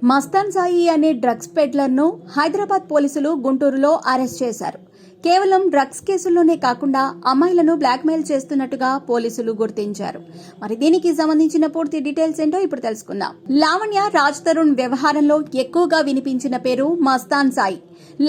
మస్తాన్ సాయి అనే డ్రగ్స్ పెడ్లర్ను హైదరాబాద్ పోలీసులు గుంటూరులో అరెస్ట్ చేశారు. కేవలం డ్రగ్స్ కేసుల్లోనే కాకుండా అమ్మాయిలను బ్లాక్మెయిల్ చేస్తున్నట్టుగా పోలీసులు గుర్తించారు. మరి దీనికి సంబంధించిన పూర్తి డీటెయిల్స్ ఏంటో ఇప్పుడు తెలుసుకుందాం. లావణ్య రాజ్ తరుణ్ వ్యవహారంలో ఎక్కువగా వినిపించిన పేరు మస్తాన్ సాయి.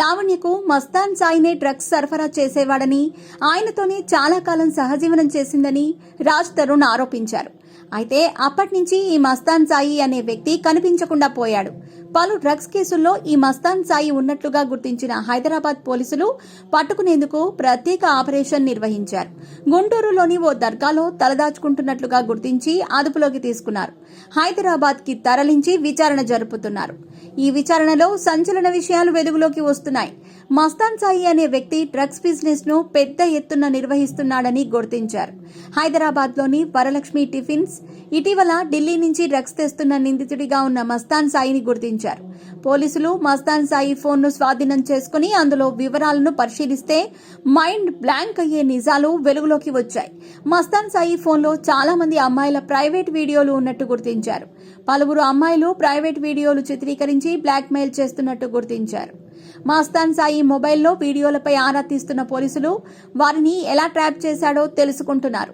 లావణ్యకు మస్తాన్ సాయినే డ్రగ్స్ సరఫరా చేసేవాడని, ఆయనతోనే చాలా కాలం సహజీవనం చేసిందని రాజ్ తరుణ్ ఆరోపించారు. అయితే అప్పటి నుంచి ఈ మస్తాన్ సాయి అనే వ్యక్తి కనిపించకుండా పోయాడు. పలు డ్రగ్స్ కేసుల్లో ఈ మస్తాన్ సాయి ఉన్నట్లుగా గుర్తించిన హైదరాబాద్ పోలీసులు పట్టుకునేందుకు ప్రత్యేక ఆపరేషన్ నిర్వహించారు. గుంటూరులోని ఓ దర్గాలో తలదాచుకుంటున్నట్లుగా గుర్తించి అదుపులోకి తీసుకున్నారు. హైదరాబాద్ కి తరలించి విచారణ జరుపుతున్నారు. ఈ విచారణలో సంచలన విషయాలు వెలుగులోకి వస్తున్నాయి. మస్తాన్ సాయి అనే వ్యక్తి డ్రగ్స్ బిజినెస్ ను పెద్ద ఎత్తున నిర్వహిస్తున్నాడని గుర్తించారు. హైదరాబాద్ లోని వరలక్ష్మి టిఫిన్స్ ఇటీవల ఢిల్లీ నుంచి డ్రగ్స్ తెస్తున్న నిందితుడిగా ఉన్న మస్తాన్ సాయిని గుర్తించారు. పోలీసులు మస్తాన్ సాయి ఫోన్ ను స్వాధీనం చేసుకుని అందులో వివరాలను పరిశీలిస్తే మైండ్ బ్లాంక్ అయ్యే నిజాలు వెలుగులోకి వచ్చాయి. మస్తాన్ సాయి ఫోన్ లో చాలా మంది అమ్మాయిల ప్రైవేట్ వీడియోలు ఉన్నట్టు గుర్తించారు. పలువురు అమ్మాయిలు ప్రైవేట్ వీడియోలు చిత్రీకరించి బ్లాక్ మెయిల్ చేస్తున్నట్టు గుర్తించారు. మస్తాన్ సాయి మొబైల్లో వీడియోలపై ఆరా తీస్తున్న పోలీసులు వారిని ఎలా ట్రాప్ చేశాడో తెలుసుకుంటున్నారు.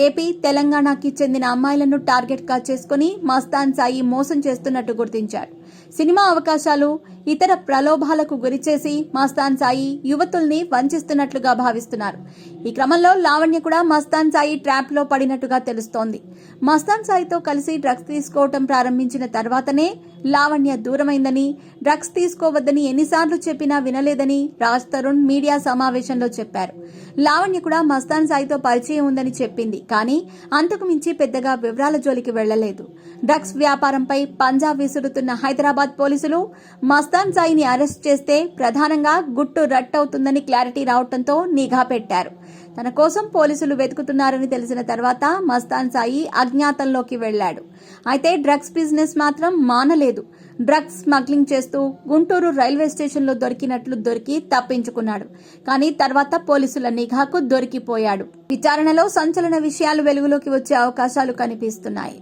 ఏపీ, తెలంగాణకి చెందిన అమ్మాయిలను టార్గెట్ గా చేసుకుని మస్తాన్ సాయి మోసం చేస్తున్నట్టు గుర్తించారు. సినిమా అవకాశాలు, ఇతర ప్రలోభాలకు గురిచేసి మస్తాన్ సాయి యువతుల్ని వంచిస్తున్నట్లుగా భావిస్తున్నారు. ఈ క్రమంలో లావణ్య కూడా మస్తాన్ సాయి ట్రాప్ లో పడినట్టుగా తెలుస్తోంది. మస్తాన్ సాయితో కలిసి డ్రగ్స్ తీసుకోవటం ప్రారంభించిన తర్వాతనే లావణ్య దూరమైందని, డ్రగ్స్ తీసుకోవద్దని ఎన్నిసార్లు చెప్పినా వినలేదని రాజ్ తరుణ్ మీడియా సమావేశంలో చెప్పారు. లావణ్య కూడా మస్తాన్ సాయితో పరిచయం ఉందని చెప్పింది. కానీ అంతకు మించి పెద్దగా వివరాల జోలికి వెళ్లలేదు. డ్రగ్స్ వ్యాపారంపై పంజా విసురుతున్న హైదరాబాద్ పోలీసులు మస్తాన్ సాయిని అరెస్ట్ చేస్తే ప్రధానంగా గుట్టు రట్టవుతుందని క్లారిటీ రావడంతో నిఘా పెట్టారు. తన కోసం పోలీసులు వెతుకుతున్నారని తెలిసిన తర్వాత మస్తాన్ సాయి అజ్ఞాతంలోకి వెళ్లాడు. అయితే డ్రగ్స్ బిజినెస్ మాత్రం మానలేదు. డ్రగ్స్ స్మగ్లింగ్ చేస్తూ గుంటూరు రైల్వే స్టేషన్లో దొరికి తప్పించుకున్నాడు. కానీ తర్వాత పోలీసుల నిఘాకు దొరికిపోయాడు. విచారణలో సంచలన విషయాలు వెలుగులోకి వచ్చే అవకాశాలు కనిపిస్తున్నాయి.